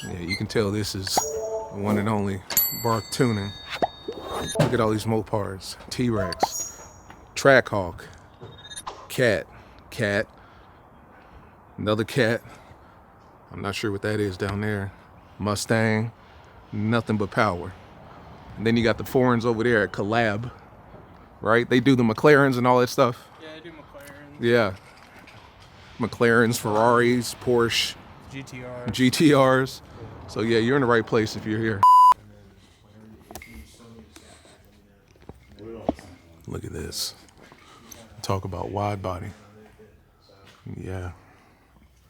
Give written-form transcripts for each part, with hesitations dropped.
Yeah, you can tell this is the one and only Barth Tuning. Look at all these MOPARS, TRX, Trackhawk, cat, another cat. I'm not sure what that is down there. Mustang, nothing but power. And then you got the foreigns over there at Collab, right? They do the McLarens and all that stuff. Yeah, I do McLarens. Yeah. McLarens, Ferraris, Porsche, GTRs. So yeah, you're in the right place if you're here. Look at this. Talk about wide body. Yeah.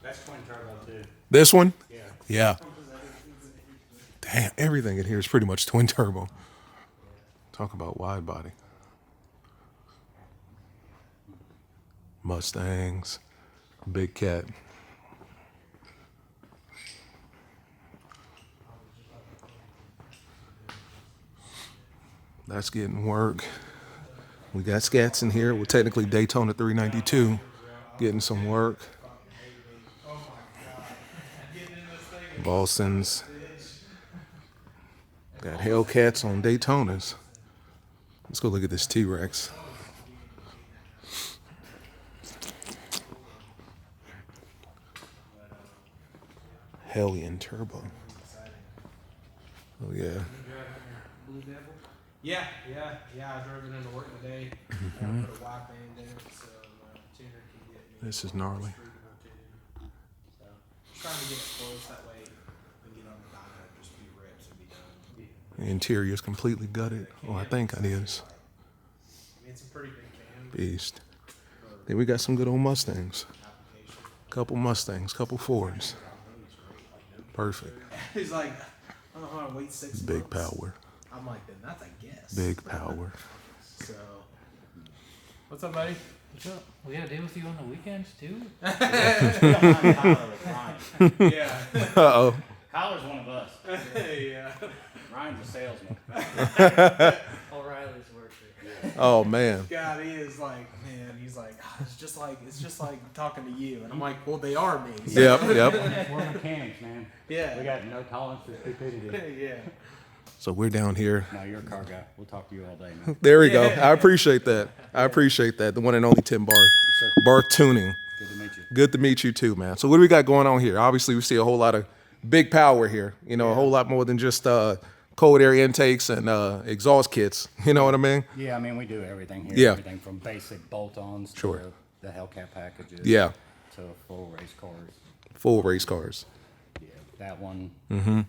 That's twin turbo too. This one? Yeah. Yeah. Damn, everything in here is pretty much twin turbo. Talk about wide body. Mustangs, big cat. That's getting work. We got scats in here. We're technically Daytona 392 getting some work. Boston's. Got Hellcats on Daytonas. Let's go look at this T-Rex. Hellion Turbo. Oh yeah. Yeah. I drove it into work today. I put a wide band in it so tuner can get me. This is gnarly. So, trying to get it close that way. We get on the dyno, just be reps and be done. The interior is completely gutted. Oh, I think it is. I mean, it's a pretty big can. Beast. Then we got some good old Mustangs. Couple Mustangs, couple Fords. Perfect. He's like, I don't know how to wait 6 months. Big power. I'm like, then that's a guess. Big power. So, what's up, buddy? What's up? We gotta deal with you on the weekends too? Yeah. Uh-oh. Kyler's one of us. Yeah. Ryan's a salesman. O'Reilly's works it. Oh man. God, he is like, man, he's like, "Ah, it's just like talking to you. And I'm like, well, they are me. So. Yep. We're mechanics, man. Yeah. We got no tolerance for stupidity. Yeah. So we're down here. No, you're a car guy. We'll talk to you all day, man. There we go. I appreciate that. The one and only Tim Barth. Sir. Barth Tuning. Good to meet you. Good to meet you too, man. So what do we got going on here? Obviously, we see a whole lot of big power here. You know, a whole lot more than just cold air intakes and exhaust kits. You know what I mean? Yeah, I mean, we do everything here. Yeah. Everything from basic bolt-ons Sure. to the Hellcat packages. Yeah. To full race cars. Full race cars. Yeah, that one. Mm-hmm.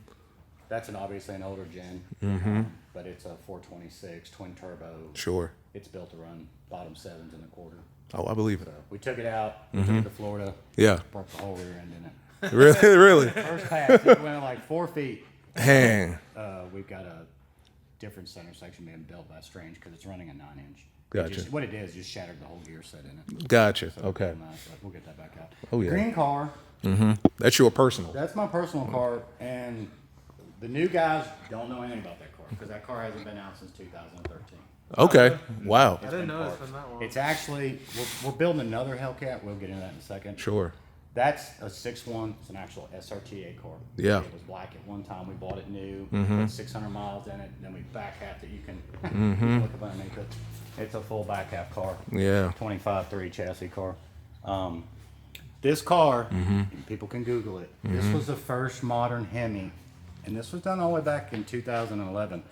That's obviously an older gen. Mm-hmm. But it's a 426 twin turbo. Sure. It's built to run bottom 7s and a quarter. Oh, I believe it. So we took it out, we took it to Florida. Yeah. Broke the whole rear end in it. Really? First pass, it went like 4 feet. Dang. We've got a different center section being built by Strange because it's running a 9-inch. Gotcha. What it is, just shattered the whole gear set in it. Gotcha. So Okay. nice, but we'll get that back out. Oh, yeah. Green car. Mm-hmm. That's your personal. That's my personal car, and the new guys don't know anything about that car because that car hasn't been out since 2013. Okay. Wow. I didn't know it's been that long. It's actually we're building another Hellcat. We'll get into that in a second. Sure. That's a 6.1. It's an actual SRTA car. Yeah. It was black at one time. We bought it new. Mm-hmm. Put 600 miles in it. Then we back half it. You can Mm-hmm. look up underneath it. It's a full back half car. Yeah. 25.3 chassis car. This car, Mm-hmm. people can Google it. This was the first modern Hemi, and this was done all the way back in 2011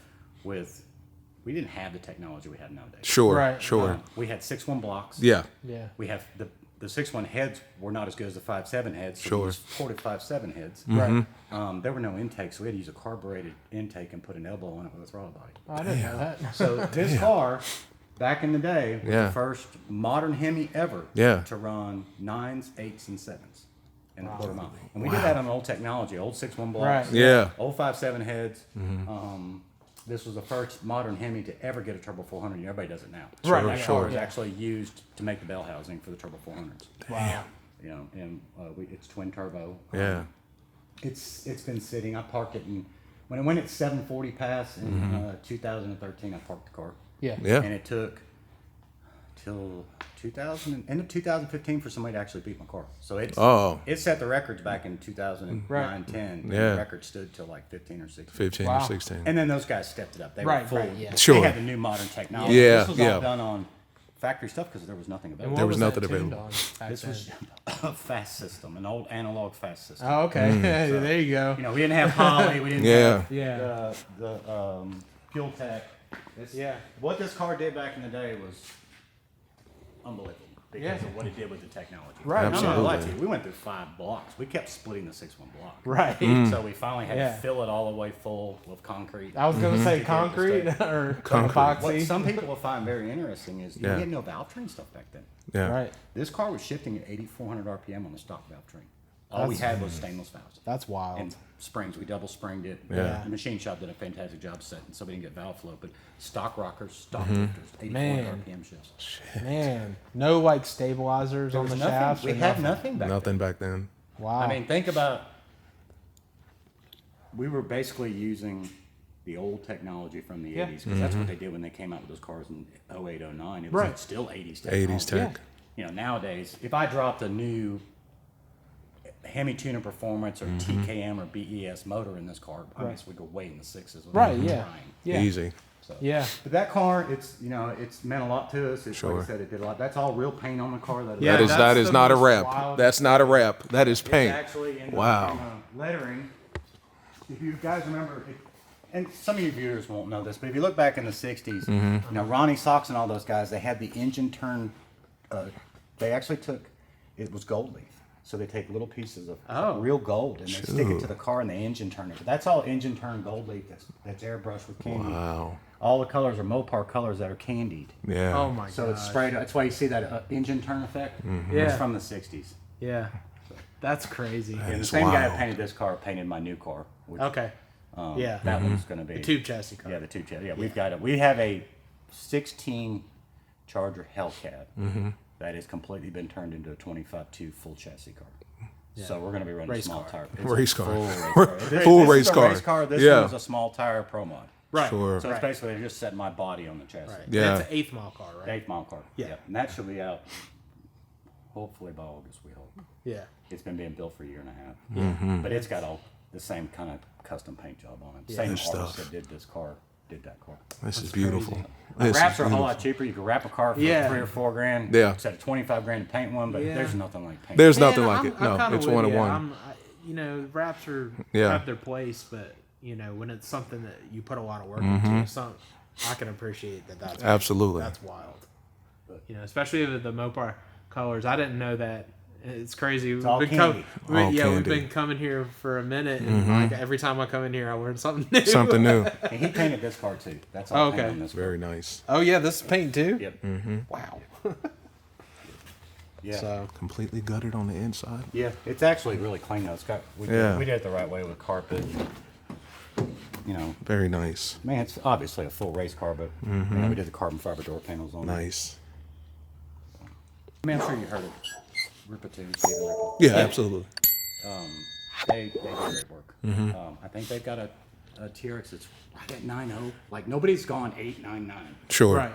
with. We didn't have the technology we have nowadays. Sure. Right. Sure. We had 6.1 blocks. Yeah. Yeah. We have the 6.1 heads were not as good as the 5.7 heads. So Sure. we used ported 5.7 heads. Right. There were no intakes, so we had to use a carbureted intake and put an elbow on it with a throttle body. I didn't know that. So this car, back in the day, was Yeah. the first modern Hemi ever Yeah. to run 9s, 8s, and 7s in a quarter mile. And we did that on old technology, old 6.1 blocks, Right. Yeah. old 5.7 heads. This was the first modern Hemi to ever get a turbo 400. Everybody does it now. Right. That sure. car is actually used to make the bell housing for the turbo 400s. Wow. You know, and it's twin turbo. Yeah. It's been sitting. I parked it when it went at 740 pass in 2013. I parked the car. Yeah. Yeah. And it took till end of 2015 for somebody to actually beat my car. So it set the records back in 2009, 10. And Yeah. the record stood till like 15 or 16. 15 Wow. or 16. And then those guys stepped it up. They Right, were full. right, yeah. Sure. They had the new modern technology. Yeah, This was yeah. all done on factory stuff because there was nothing And available. There what was that nothing tuned available. on back This then? was a fast system, an old analog fast system. Oh, okay. There you go. You know, we didn't have Holly. We didn't Yeah. have Yeah. the fuel tech. Yeah. What this car did back in the day was unbelievable because Yeah. of what it did with the technology. Right. I'm not gonna lie to Absolutely. you. We went through 5 blocks. We kept splitting the 6-1 block. Right. So we finally had Yeah. to fill it all the way full with concrete. I was gonna say To get concrete the state. or Concrete. What epoxy. some people will find very interesting is you Yeah. had no valve train stuff back then. Yeah. Right. This car was shifting at 8,400 RPM on the stock valve train. All we had was stainless valves. That's wild. And springs, we double springed it. Yeah. The machine shop did a fantastic job setting, so we didn't get valve flow. But stock rockers, stock lifters, 8,400 Man. RPM shifts. Man, no like stabilizers There on was the nothing. shafts. We or had nothing back Nothing back then. then. Wow. I mean, think about. We were basically using the old technology from the Yeah. 80s because that's what they did when they came out with those cars in 08, 09. It was Right. like still 80s technology. 80s tech. You know, nowadays, if I dropped a new Hemi Tuner Performance or TKM or BES motor in this car, I mean, we go way in the 6s. without Right, even yeah. trying. Yeah. Easy. So. Yeah. But that car, it's it's meant a lot to us. It's like Sure. I said, it did a lot. That's all real paint on the car. Yeah, That is that's that is the not a most wrap. wild- That's not a wrap. That is It's paint. actually in Wow. lettering. If you guys remember, and some of you viewers won't know this, but if you look back in the 60s, you know, Ronnie Sox and all those guys, they had the engine turn, they actually took, it was gold leaf. So they take little pieces of real gold and they stick it to the car and the engine turn it. But that's all engine turn gold leaf that's airbrushed with candy. Wow. All the colors are Mopar colors that are candied. Yeah. Oh my So god. it's sprayed. That's why you see that engine turn effect. Yeah. It's from the 60s. Yeah. That's crazy. And the is same guy wild. that painted this car painted my new car. Which, Okay. Yeah. That one's going to be The tube chassis car. Yeah, the tube chassis. Yeah, we have a 16 Charger Hellcat that has completely been turned into a 25.2 full chassis car. So we're going to be running Race small car. tire. It's Race a car. Full race car. Full This race is a car. race car. This Yeah. one is a small tire pro mod. Right. Sure. So it's basically they're just setting my body on the chassis. Right. Yeah. That's an 8th mile car, right? 8-mile car. Yeah. And that should be out hopefully by August, we hope. Yeah. It's been being built for a year and a half. But it's got all the same kind of custom paint job on it. Same Good artist stuff. that did this car did that car. This is beautiful. crazy. This Wraps is are a whole beautiful. lot cheaper. You can wrap a car for Yeah. $3 or $4 Yeah. instead of $25 to paint one, but Yeah. there's nothing like paint. There's Man, nothing like I'm- it. I'm No, kinda it's with one on you. one. You know, wraps are Yeah. have their place, but you know, when it's something that you put a lot of work into, I can appreciate that. That's Absolutely. that's wild. You know, especially with the Mopar colors. I didn't know that. It's crazy. all We've candy. All we've candy. been coming here for a minute, and like every time I come in here, I learn something new. Something new. And he painted this car too. That's all Okay. paint on this car. Very nice. Oh yeah, this is paint too. Yep. Wow. Yeah. So Completely gutted on the inside. Yeah, it's actually really clean though. It's got we Yeah. did it the right way with carpet. You know, Very nice. man, it's obviously a full race car, but you know, we did the carbon fiber door panels on it. Nice. I mean, I'm sure you heard it. Ripatune, Stephen Ripple. Yeah, absolutely. They do great work. I think they've got a TRX that's right at 9.0. Like nobody's gone 8.99. Sure. right.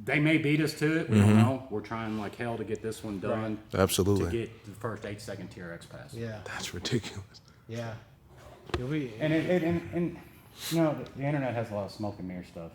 They may beat us to it. We don't know. We're trying like hell to get this one done. To Absolutely. get the first 8-second TRX pass. Yeah. That's ridiculous. Yeah. You'll be. And you know the internet has a lot of smoke and mirror stuff.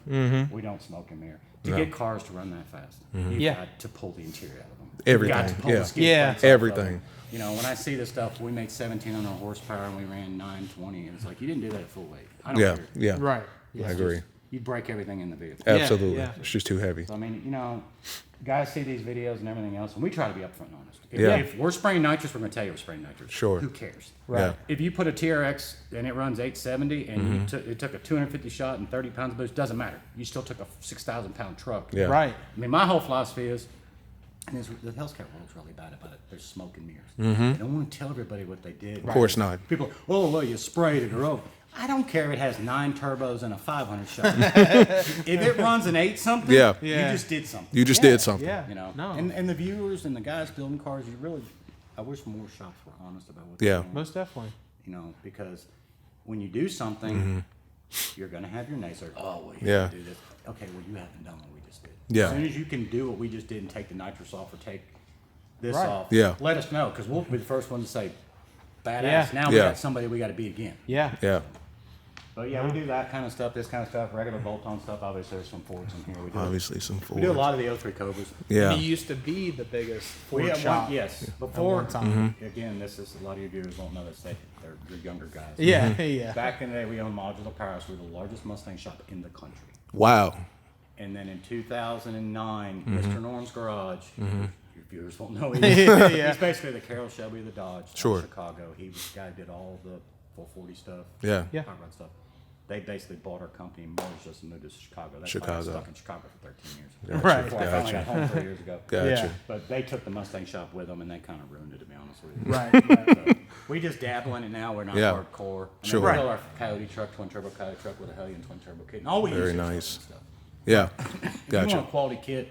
We don't smoke and mirror. To get cars to run that fast, you've Yeah. got to pull the interior out of them. Everything, You've got to pull yeah. the skid Yeah. plates off of Everything. them. You know, when I see this stuff, we made 1,700 horsepower and we ran 920. And it's like you didn't do that at full weight. I don't Yeah, care. yeah. Right. I agree. You break everything in the vehicle. Absolutely. yeah. It's just too heavy. So, I mean, you know, guys see these videos and everything else, and we try to be upfront and honest. If, Yeah. if we're spraying nitrous, we're going to tell you we're spraying nitrous. Sure. Who cares? Right. If you put a TRX and it runs 870 and it took a 250 shot and 30 pounds of boost, doesn't matter. You still took a 6,000 pound truck. Yeah. Right. I mean, my whole philosophy is, and the Hellcat world's really bad about it. There's smoke and mirrors. They don't want to tell everybody what they did. Of course not. People, oh, well, you sprayed it or over. I don't care if it has 9 turbos and a 500 shot. If it runs an 8 something, Yeah. you Yeah. just did something. You just Yeah, did something. Yeah. You know, No. and the viewers and the guys building cars, you really, I wish more shops were honest about what Yeah. they're doing. Most definitely. You know, because when you do something, You're gonna have your nays. Oh, well, you Yeah. do this. Okay, well, you haven't done what we just did. Yeah. As soon as you can do what we just did and take the nitrous off or take this Right. off, Yeah. let us know, because we'll be the first one to say, badass. Yeah. Now we Yeah. got somebody we got to beat again. Yeah. Yeah. But yeah, we do that kind of stuff, this kind of stuff, regular bolt-on stuff. Obviously, there's some Fords in here. We do, Obviously some we Fords. do a lot of the 03 Cobras. Yeah. He used to be the biggest Ford We had shop. one, yes. At Before, one time. again, this is a lot of your viewers won't know this. They're younger guys. Yeah, yeah. Back in the day, we owned Modular Powerhouse. We were the largest Mustang shop in the country. Wow. And then in 2009, Mr. Norm's Garage. Your viewers won't know. Yeah. He's basically the Carroll Shelby of the Dodge. Sure. Chicago. He was the guy who did all the 440 stuff. Yeah. Yeah. Hot rod stuff. They basically bought our company, merged us, and moved us to Chicago. That's why I Chicago. was stuck in Chicago for 13 years. Gotcha. Right. Before I finally Gotcha. got home 3 years ago. Gotcha. Yeah. But they took the Mustang shop with them, and they kind of ruined it, to be honest with you. Right. So we just dabble in it now. We're not Yeah. hardcore. And Sure. then we built our Coyote truck, twin turbo Coyote truck with a Hellion twin turbo kit. And all we Very use is nice. trucks and stuff. Yeah. If you Gotcha. want a quality kit,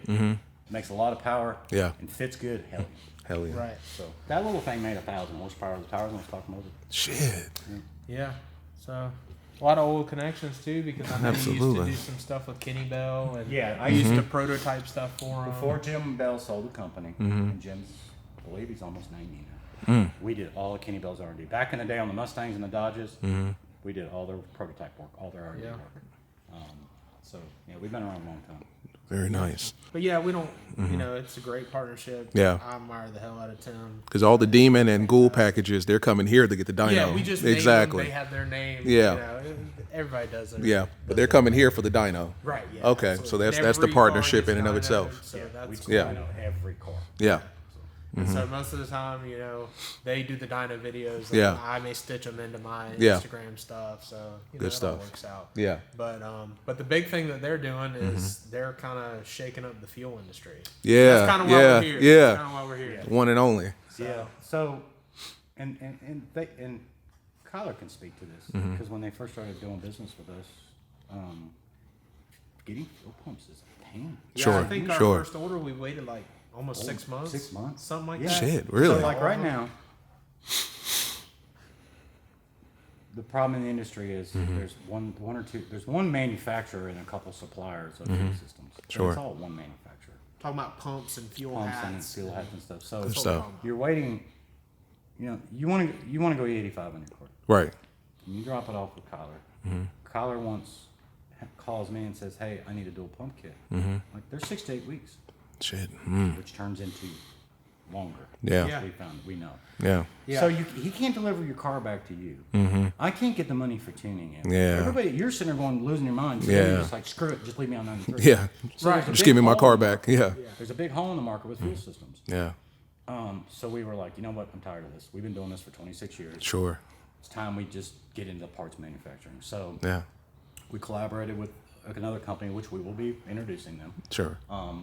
makes a lot of power, Yeah. and fits good, Hellion. Hell yeah. Right. So that little thing made 1,000 horsepower. The tires on stock motor. Shit. Yeah. So a lot of old connections too, because I know you used to Absolutely. do some stuff with Kenny Bell, and Yeah, I used to prototype stuff for him. Before Jim Bell sold the company, and Jim's, I believe he's almost 90 now. We did all of Kenny Bell's R&D. Back in the day on the Mustangs and the Dodges, we did all their prototype work, all their R&D Yeah. work. So yeah, we've been around a long time. Very nice. But yeah, we don't. You know, it's a great partnership. Yeah. I admire the hell out of Tim. Because all the Demon and Ghoul packages, they're coming here to get the dyno. Yeah, we just named exactly. them, they have their name. Yeah. You know, everybody does it. Yeah, but they're coming here for the dyno. Right. Yeah. Okay, absolutely. so that's And the every partnership car in and of gets itself. dynoed, So We that's still Yeah. know every car. Yeah. And so most of the time, you know, they do the dyno videos. And Yeah. I may stitch them into my Yeah. Instagram stuff. So you know, Good it stuff. all works out. Yeah. But the big thing that they're doing is they're kind of shaking up the fuel industry. Yeah. That's kind of why yeah. we're here. Yeah. That's kind of why we're here. One and only. Yeah. So, and Kyler can speak to this because when they first started doing business with us, getting fuel pumps is a pain. Yeah, Sure, I think our sure. first order we waited like almost 6 months. 6 months. Something like Yeah. that. Shit, really? So like right now, the problem in the industry is there's there's one manufacturer and a couple suppliers of fuel systems. So Sure. It's all one manufacturer. Talking about pumps and fuel Pumps and hats. fuel hats and stuff. So Good stuff. you're waiting. You know, you want to go E85 on your car. Right. You drop it off with Kyler. Kyler calls me and says, "Hey, I need a dual pump kit." Like they're 6 to 8 weeks, Shit. which turns into longer. Yeah. Yeah. We know. Yeah. Yeah. So he can't deliver your car back to you. I can't get the money for tuning it. Yeah. Everybody, you're sitting there going, losing your mind. So Yeah. You're just like, screw it, just leave me on 93. Yeah. So there's a Just big give me my hole car in the back. market. Yeah. There's a big hole in the market with fuel systems. Yeah. So we were like, you know what? I'm tired of this. We've been doing this for 26 years. Sure. It's time we just get into parts manufacturing. So Yeah. we collaborated with another company, which we will be introducing them. Sure.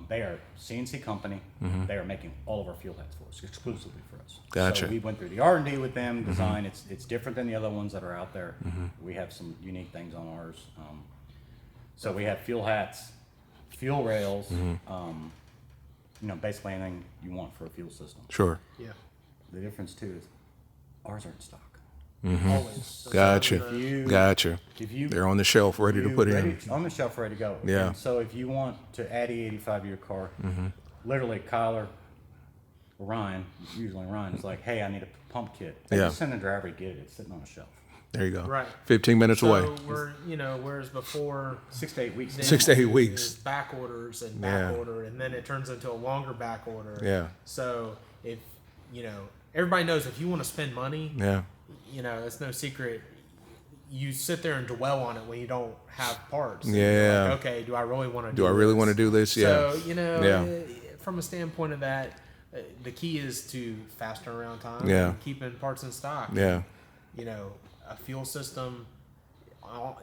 They are a CNC company. They are making all of our fuel heads for us, exclusively for us. Gotcha. So we went through the R&D with them, design. It's different than the other ones that are out there. We have some unique things on ours. So we have fuel hats, fuel rails, you know, basically anything you want for a fuel system. Sure. Yeah. The difference too is ours are in stock. Always. So Gotcha. If you, Gotcha. if you They're on the shelf ready to you put ready- in. on the shelf, ready to go. Yeah. And so if you want to add E85 to your car, literally Kyler, or Ryan, usually Ryan, is like, hey, I need a pump kit. They Yeah. just send the driver to get it. It's sitting on a shelf. There you go. Right. 15 minutes So away. we're, you know, whereas before 6 to 8 weeks. then 6 to 8 it weeks. was back orders and Yeah. back order, and then it turns into a longer back order. Yeah. So if you know, everybody knows if you want to spend money, Yeah. you know, it's no secret. You sit there and dwell on it when you don't have parts. And Yeah. you're like, okay, do I really want to do Do I really this? want to do this? Yeah. So, you know, Yeah. from a standpoint of that, the key is to fast turnaround time. Yeah. And keeping parts in stock. Yeah. You know, a fuel system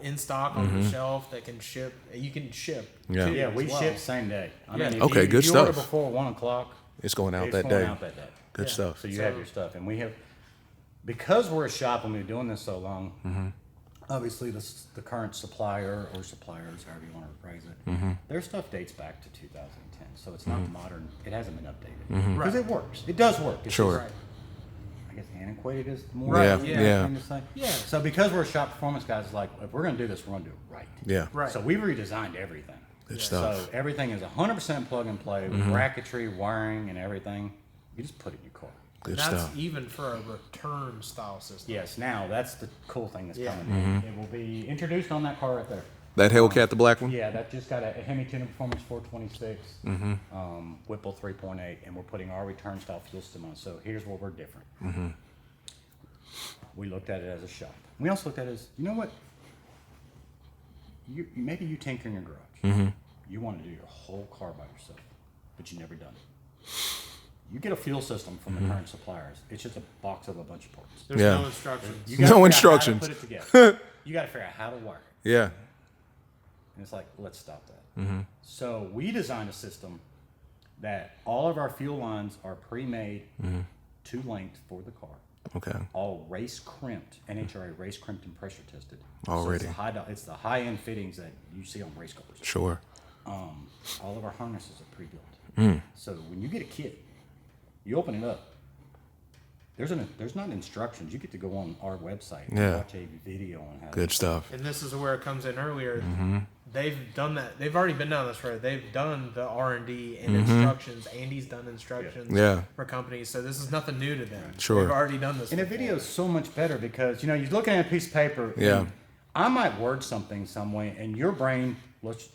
in stock on the shelf that can ship. You can ship. Yeah. too, Yeah, as we well. ship same day. I Yeah. mean, if Okay, you, good if you order stuff. before 1 o'clock, It's going out it's that going day. out that day. Good Yeah. stuff. So you have your stuff, and we have, because we're a shop and we've been doing this so long. Obviously, the current supplier or suppliers, however you want to phrase it, their stuff dates back to 2010, so it's not modern. It hasn't been updated because Right. it works. It does work. It's Sure. Right. I guess antiquated is more Yeah, the yeah. thing to say. Yeah. So because we're shop performance guys, like if we're gonna do this, we're gonna do it right. Yeah. Right. So we've redesigned everything. Good Yeah. stuff. So everything is 100% plug and play with bracketry, wiring, and everything. You just put it in your car. Good That's stuff. even for a return style system. Yes, now that's the cool thing that's Yeah. coming. It will be introduced on that car right there. That Hellcat, the black one? Yeah, that just got a Hemi Tuning Performance 426, Whipple 3.8, and we're putting our return style fuel system on. So here's where we're different. We looked at it as a shop. We also looked at it as, you know what? Maybe you tinker in your garage. You want to do your whole car by yourself, but you never done it. You get a fuel system from the current suppliers. It's just a box of a bunch of parts. There's Yeah. no instructions. You No gotta figure out instructions. How to put it together. You got to figure out how to wire it. Yeah. And it's like, let's stop that. So we designed a system that all of our fuel lines are pre-made to length for the car. Okay. All race crimped, NHRA race crimped and pressure tested. Already. So it's the high end fittings that you see on race cars. Sure. All of our harnesses are pre-built. So when you get a kit, you open it up. There's not instructions. You get to go on our website and Yeah. watch a video on how to Good stuff. And this is where it comes in earlier. They've done that. They've already been down this road. They've done the R&D and instructions. Andy's done instructions Yeah. for companies. So this is nothing new to them. Sure. They've already done this. And a before. video is so much better because, you're looking at a piece of paper. Yeah. And I might word something some way, and your brain,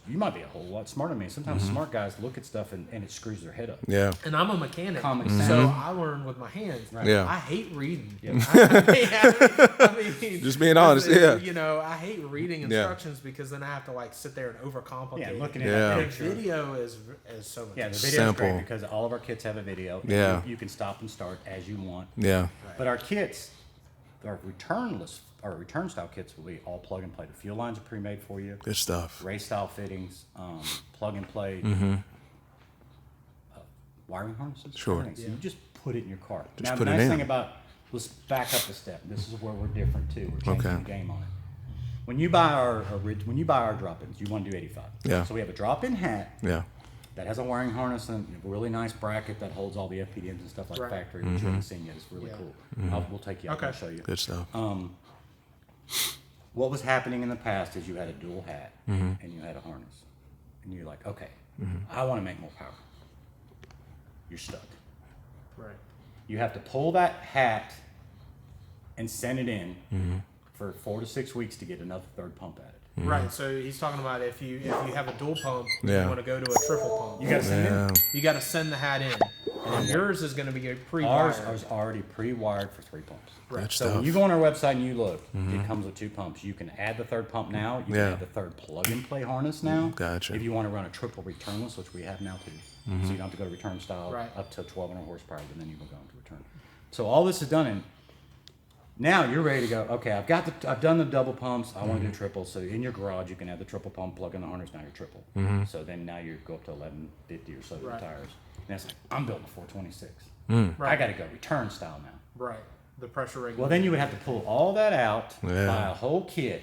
you might be a whole lot smarter than me. Sometimes smart guys look at stuff and it screws their head up. Yeah. And I'm a mechanic, Common so sense. I learn with my hands. Yeah. I hate reading. Yeah. I mean, Just being honest, yeah. I hate reading instructions because then I have to sit there and overcomplicate. Yeah, looking it. at Yeah. that And picture. video is so much. Yeah, the better. video is Simple. great because all of our kits have a video. and Yeah. You can stop and start as you want. Yeah. But our kits, our return style kits will be all plug and play. The fuel lines are pre-made for you. Good stuff. Race style fittings, plug and play, wiring harnesses. Sure. everything. So you just put it in your car. Just Now put the it nice in. thing about, let's back up a step. This is where we're different too. We're changing Okay. the game on it. When you buy our drop-ins, you want to do 85. Yeah. So we have a drop-in hat Yeah. that has a wiring harness and a really nice bracket that holds all the FPDMs and stuff like Right. factory, which you haven't seen yet. It's really Yeah. cool. We'll take you out Okay. and show you. Good stuff. What was happening in the past is you had a dual hat and you had a harness. And you're like, okay, I want to make more power. You're stuck. Right. You have to pull that hat and send it in for 4 to 6 weeks to get another third pump at it. Right. So he's talking about if you have a dual pump, Yeah. you want to go to a triple pump. You got to send it Yeah. in. You got to send the hat in, and yours is going to be Ours pre-wired. is already pre-wired for 3 pumps. Good So stuff. when you go on our website and you look, it comes with 2 pumps. You can add the third pump now. You Yeah. can add the third plug-and-play harness now. Gotcha. If you want to run a triple returnless, which we have now too. So you don't have to go to return style Right. up to 1200 horsepower, and then you will go into return. So all this is done, and now you're ready to go. Okay, I've done the double pumps. I want to do triple. So in your garage, you can have the triple pump, plug in the harness. Now you're triple. So then now you go up to 1150 or so with Right. the tires. And it's like I'm building a 426. Right. I got to go return style now. Right. The pressure regulator. Well, then you would have to pull all that out, Yeah. buy a whole kit.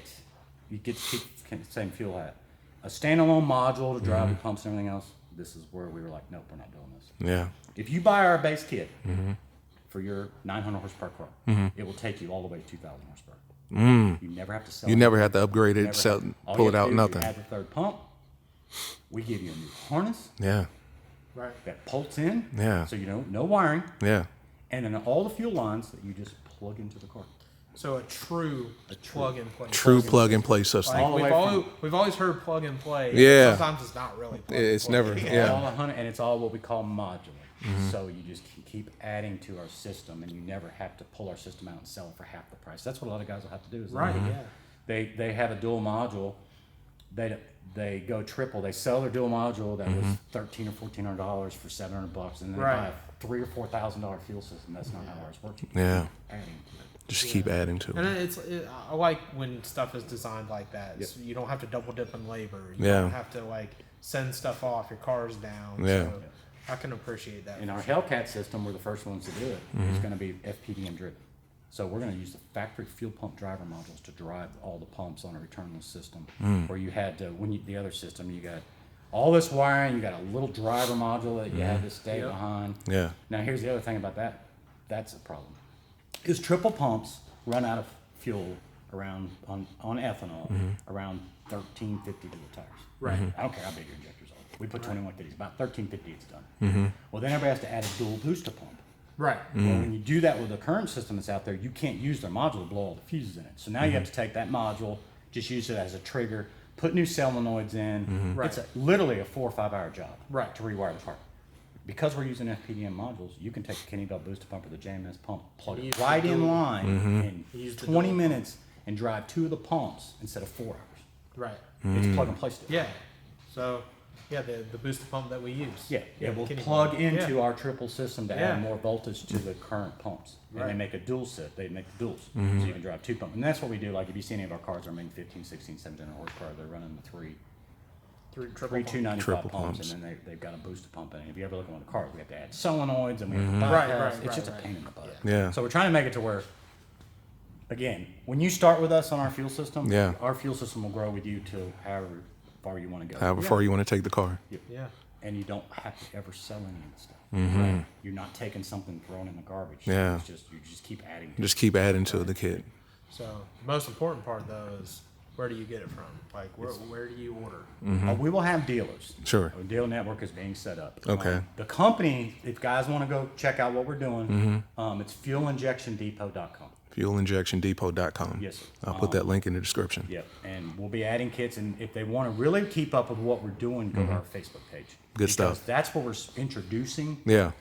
You get to keep the same fuel hat, a standalone module to drive the pumps and everything else. This is where we were like, nope, we're not doing this. Yeah. If you buy our base kit for your 900 horsepower car, it will take you all the way to 2,000 horsepower. You never have to sell You it. never have to upgrade it, Never sell, have to. All pull you it have out, to do is nothing. You add the third pump. We give you a new harness Yeah. Right. that bolts in. Yeah. So no wiring, Yeah. and then all the fuel lines that you just plug into the car. So a true plug and play. True plug and play system. Like All the we've, way we've always heard plug and play. Yeah. Sometimes it's not really. Plug It's and play. never. Yeah. All 100, and it's all what we call modular. So you just keep adding to our system, and you never have to pull our system out and sell it for half the price. That's what a lot of guys will have to do. Is Right. Yeah. They have a dual module. They go triple. They sell their dual module that was $1,300 or $1,400 for $700, and then they Right. buy a $3,000 or $4,000 fuel system. That's not how ours works. You Yeah. keep adding to it. Just keep adding to And it. I like when stuff is designed like that. So you don't have to double dip in labor. You Yeah. don't have to send stuff off. Your car's down. Yeah. So I can appreciate that. In our Hellcat system, we're the first ones to do it. It's going to be FPDM driven. So we're going to use the factory fuel pump driver modules to drive all the pumps on a returnless system. Where you had to, the other system, you got all this wiring, you got a little driver module that you had to stay Yep. behind. Yeah. Now here's the other thing about that. That's a problem. is triple pumps run out of fuel around on ethanol around 1350 to the tires. Right. I don't care how big your injectors are. We put 21 50s, about 1350 it's done. Well, then everybody has to add a dual booster pump. Right. Well, when you do that with the current system that's out there, you can't use their module to blow all the fuses in it. So now you have to take that module, just use it as a trigger, put new solenoids in. Right. It's literally a 4 or 5 hour job Right. to rewire the car. Because we're using FPDM modules, you can take the Kenny Belt booster pump or the JMS pump, plug Use it the right in dual- line Use in the 20 dual minutes and drive 2 of the pumps instead of 4 hours. Right. It's plug and play still. Yeah. So, yeah, the booster pump that we use. Yeah, it will Kenny plug pump. into Yeah. our triple system to Yeah. add more voltage to the current pumps. And they Right. make a dual set. They make the duals. So you can drive 2 pumps. And that's what we do. Like if you see any of our cars are making 15, 16, 17 horsepower, they're running the three Triple 295 Triple pumps, pumps. and then they've got a booster pump in it. If you ever look at one of the cars, we have to add solenoids and we have to Right, bypass. right, It's just right, a pain in the butt. Yeah. So we're trying to make it to where, again, when you start with us on our fuel system, Yeah. our fuel system will grow with you to however far you want to go. However far you want to take the car. Yeah. And you don't have to ever sell any of the stuff. Mhm. You're not taking something thrown in the garbage. Yeah. It's just you just keep adding. Just keep adding to the kit. So, the most important part, though, is where do you get it from? Like, where do you order? We will have dealers. Sure. Our dealer network is being set up. Okay. The company, if guys want to go check out what we're doing, it's fuelinjectiondepot.com. Fuelinjectiondepot.com. Yes, sir. I'll put that link in the description. Yep. And we'll be adding kits, and if they want to really keep up with what we're doing, go to our Facebook page. Good Because stuff. That's where we're introducing Yeah.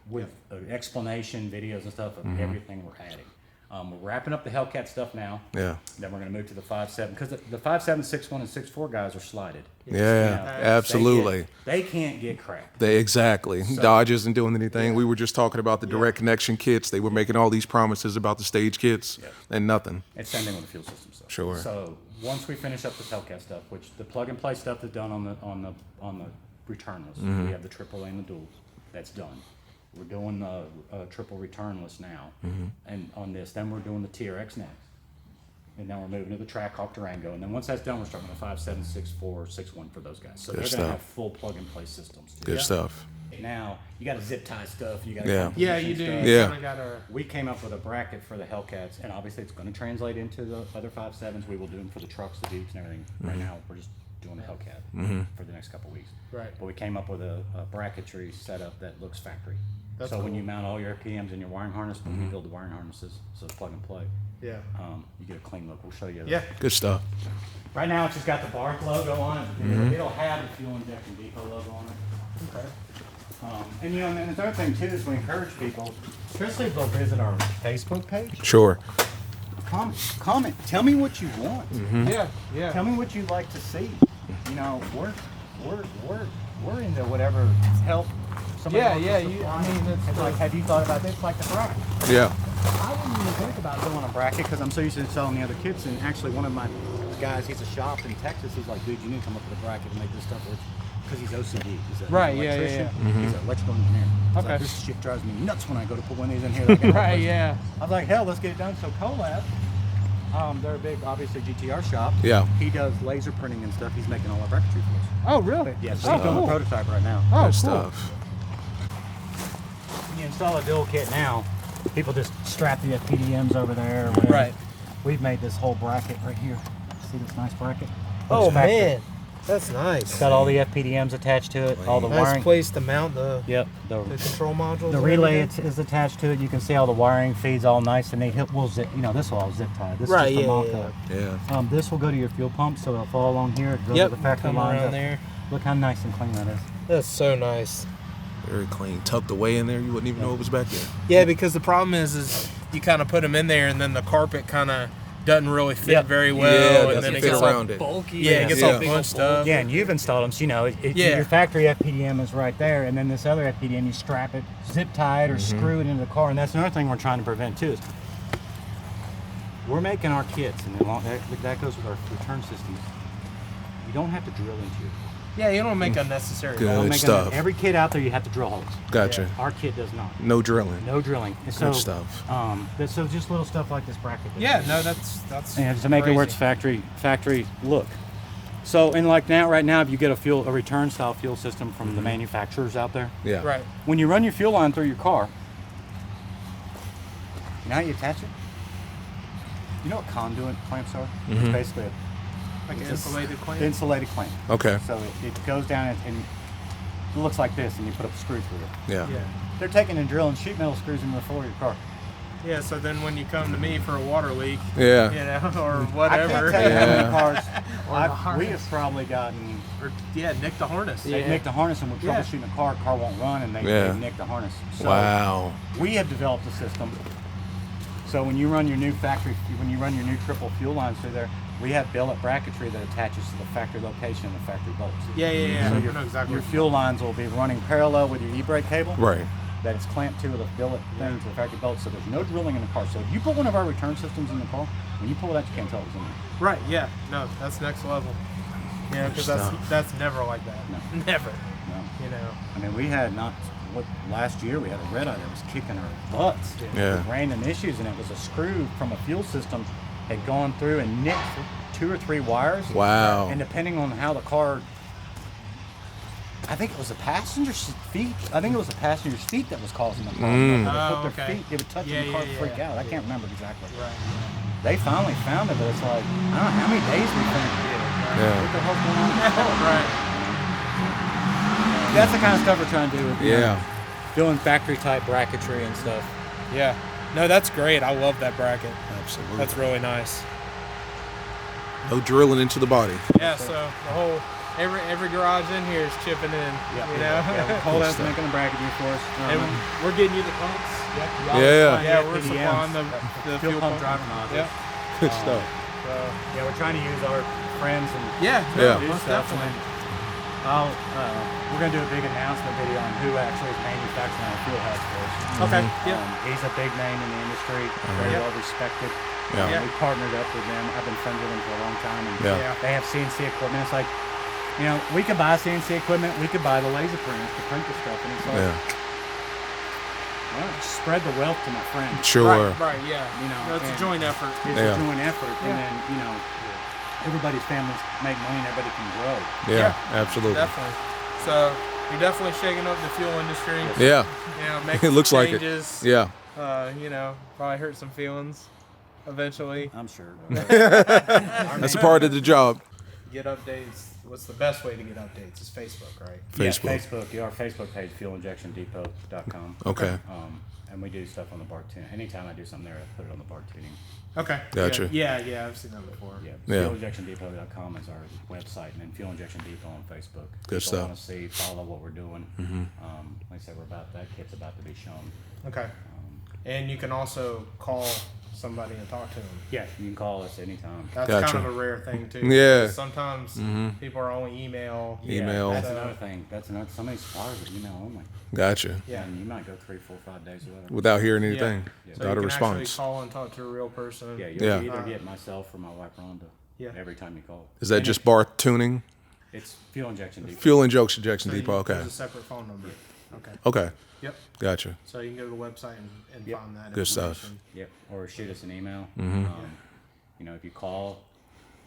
with explanation, videos, and stuff of everything we're adding. We're wrapping up the Hellcat stuff now. Yeah. Then we're going to move to the 5.7 because the 5.7, 6.1, and 6.4 guys are slided. Yeah. Absolutely. They can't get crap. Exactly. Dodge isn't doing anything. We were just talking about the direct connection kits. They were making all these promises about the stage kits and nothing. It's same thing with the fuel system stuff. Sure. So once we finish up this Hellcat stuff, which the plug and play stuff is done on the returnless. We have the AAA and the duals. That's done. We're doing a triple returnless now, and on this, then we're doing the TRX next, and then we're moving to the Trackhawk Durango, and then once that's done, we're starting with a 5.7, 6.4, 6.1 for those guys. So Good they're stuff. going to have full plug and play systems. Too. Good stuff. Now you got to zip tie stuff. You got Yeah. Yeah, you do. Stuff. You Yeah. kinda gotta, We came up with a bracket for the Hellcats, and obviously it's going to translate into the other 5.7s. We will do them for the trucks, the Jeeps, and everything. Right now, we're just doing the Hellcat for the next couple of weeks. Right. But we came up with a bracketry setup that looks factory. That's so when cool. you mount all your PMs in your wiring harness, when we build the wiring harnesses, so it's plug and play, yeah. you get a clean look. We'll show you. Yeah. Good stuff. Right now, it's just got the Barth logo on it. It'll have the Fuel Injection Depot logo on it. Okay. And you know, and the other thing too is we encourage people, especially if they'll visit our Facebook page. Sure. Comment. Tell me what you want. Yeah, yeah. Tell me what you'd like to see. You know, we're into whatever help. somebody Yeah, wants yeah, us to you- find. I mean, that's It's like, have you thought about this? Like the bracket. Yeah. I didn't even think about doing a bracket because I'm so used to selling the other kits. And actually, one of my guys, he's a shop in Texas. He's like, dude, you need to come up with a bracket to make this stuff work. Because he's OCD. He's an Right, yeah, electrician. yeah, He's an electrical engineer. He's Okay. like, this shit drives me nuts when I go to put one of these in here. Like, Right, yeah. I was like, hell, let's get it done. So Colab, they're a big, obviously, GTR shop. Yeah. He does laser printing and stuff. He's making all our bracketry for us. Oh, really? Yeah, so Oh, he's doing cool. the prototype right now. Oh, Good cool. stuff. When you install a dual kit now, people just strap the FPDMs over there or whatever. Right. We've made this whole bracket right here. See this nice bracket? Oh, It's factory. man. That's nice. It's got all the FPDMs attached to it, all the Nice wiring. place to mount the Yep. the control modules. The and relay everything. is attached to it. You can see all the wiring feeds all nice and neat. We'll zip, this will all zip tie. This Right, is just a yeah, mock-up. Yeah. This will go to your fuel pump, so it'll fall along here. It goes Yep, to the factory come lines around up. there. Look how nice and clean that is. That's so nice. Very clean. Tucked away in there. You wouldn't even know it was back there. Yeah, because the problem is you kind of put them in there, and then the carpet kind of doesn't really fit Yep. very Yeah, well, it and then doesn't it fit gets around all it. Bulky. Yeah, it gets Yeah. all bunched up. Yeah, and you've installed them, so Yeah. your factory FPDM is right there, and then this other FPDM, you strap it, zip tie it, or screw it into the car, and that's another thing we're trying to prevent too. Is we're making our kits, and that goes with our return systems. You don't have to drill into it. Yeah, you don't make unnecessary. Good. We're making stuff. Every kit out there, you have to drill holes. Gotcha. Our kit does not. No drilling. No drilling. And so, Good stuff. So just little stuff like this bracket. Yeah, no, that's Yeah, just to make it where it's crazy. factory look. So, and like right now, if you get a return style fuel system from the manufacturers out there, Yeah. Right. when you run your fuel line through your car, You know how you attach it? You know what conduit clamps are? Mm-hmm. It's basically Like an it's a insulated clamp. insulated clamp. Okay. So it goes down and it looks like this, and you put up a screw through it. Yeah. Yeah. They're taking and drilling sheet metal screws into the floor of your car. Yeah. So then when you come to me for a water leak, Yeah. you know, or I can't whatever, tell you how Yeah. many cars Or the we harness. have probably gotten. or nick the harness. They nick the harness, and we're Yeah. troubleshooting a car won't run, and they Yeah. nick the harness. So Wow. we have developed a system. So when you run your new triple fuel lines through there, we have billet bracketry that attaches to the factory location and the factory bolts. Yeah. So I know exactly. your what fuel lines will be running parallel with your e-brake cable. Right. That it's clamped to with a billet thing to the factory bolt, so there's no drilling in the car. So if you put one of our return systems in the car, when you pull it out, you can't tell it was in there. Right. Yeah. No, that's next level. Yeah, because that's never like that. No. Never. No. You know. I mean, we had last year we had a red eye that was kicking our butts. Yeah. With random issues, and it was a screw from a fuel system had gone through and nicked 2 or 3 wires. Wow. And depending on how the car, I think it was the passenger's feet. I think it was the passenger's feet that was causing the problem. They Oh, put their okay. feet, they would touch Yeah, the car, yeah, freak yeah. out. I can't remember exactly. Right. They finally found it, but it's like, I don't know how many days we think. What Yeah. the hell's going on with the car? Right. That's the kind of stuff we're trying to do with Yeah. doing factory type bracketry and stuff. Yeah. No, that's great. I love that bracket. Absolutely. That's really nice. No drilling into the body. Yeah. So the whole every garage in here is chipping in. You know. Yeah, Cold's making a bracket for us. And we're getting you the pumps. Yeah. Yeah, we're supplying the fuel pump driver nozzles. Yep. Good stuff. So Yeah, we're trying to use our friends and yeah. Yeah. No, most definitely. we're going to do a big announcement video on who actually is manufacturing our fuel house for us. Okay. Yeah. He's a big name in the industry, very Yeah. well respected. Yeah. We partnered up with them. I've been friends with them for a long time. And Yeah. they have CNC equipment. It's like, we could buy CNC equipment. We could buy the laser printers to print the stuff. And it's like, Yeah. well, spread the wealth to my friends. Sure. Right. Yeah. No, it's a and joint effort. It's Yeah. a joint effort. And Yeah. then, everybody's families make money and everybody can grow. Yeah. Absolutely. Definitely. So you're definitely shaking up the fuel industry. Yeah. You know, making It looks some like it. changes. Yeah. Probably hurt some feelings eventually. I'm sure. That's a part of the job. Get updates. What's the best way to get updates? Is Facebook, right? Facebook. Yeah, Facebook. Yeah, our Facebook page, fuelinjectiondepot.com. Okay. And we do stuff on the Barth Tuning. Anytime I do something there, I put it on the Barth Tuning. Okay. Gotcha. Yeah, I've seen that before. Yeah, Yeah. fuelinjectiondepot.com is our website, and then Fuel Injection Depot on Facebook. Good People stuff. want to see, follow what we're doing. Like I said, that kit's about to be shown. Okay. And you can also call somebody and talk to them. Yeah, you can call us anytime. That's Gotcha. kind of a rare thing too. Yeah. because sometimes people are only email. Email. That's So- another thing. Some of these suppliers are email only. Gotcha. Yeah. And you might go 3, 4, 5 days or whatever. Without hearing anything. Yeah. So Without you a can response. actually call and talk to a real person. Yeah, you'll Yeah. either get myself or my wife Rhonda. Yeah. Every time you call. Is that And just Barth Tuning? It's Fuel Injection Depot. Fuel injection So depot. Okay. There's a separate phone number. Okay. Okay. Yep. Gotcha. So you can go to the website and Yep. find that. Good stuff. information. Yep, or shoot us an email. If you call,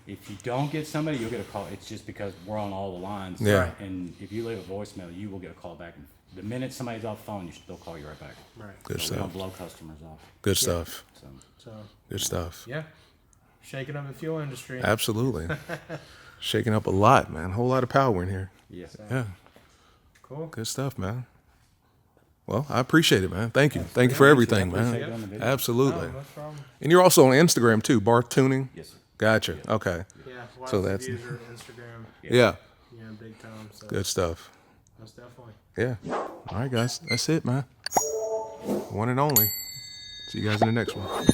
if you don't get somebody, you'll get a call. It's just because we're on all the lines. Yeah. Right. And if you leave a voicemail, you will get a call back. And the minute somebody's off the phone, they'll call you right back. Right. Good So we don't stuff. blow customers off. Good stuff. So So Good stuff. yeah, shaking up the fuel industry. Absolutely. Shaking up a lot, man. Whole lot of power in here. yes. Yeah. Cool. Good stuff, man. Well, I appreciate it, man. Thank you. Thank you for everything, appreciate man. doing the video. Absolutely. No problem. And you're also on Instagram too, Barth Tuning. Yes, sir. Gotcha. Okay. Yeah. Lots So of that's- views are Instagram. Yeah. Big time. So Good stuff. most definitely. Yeah. All right, guys. That's it, man. One and only. See you guys in the next one.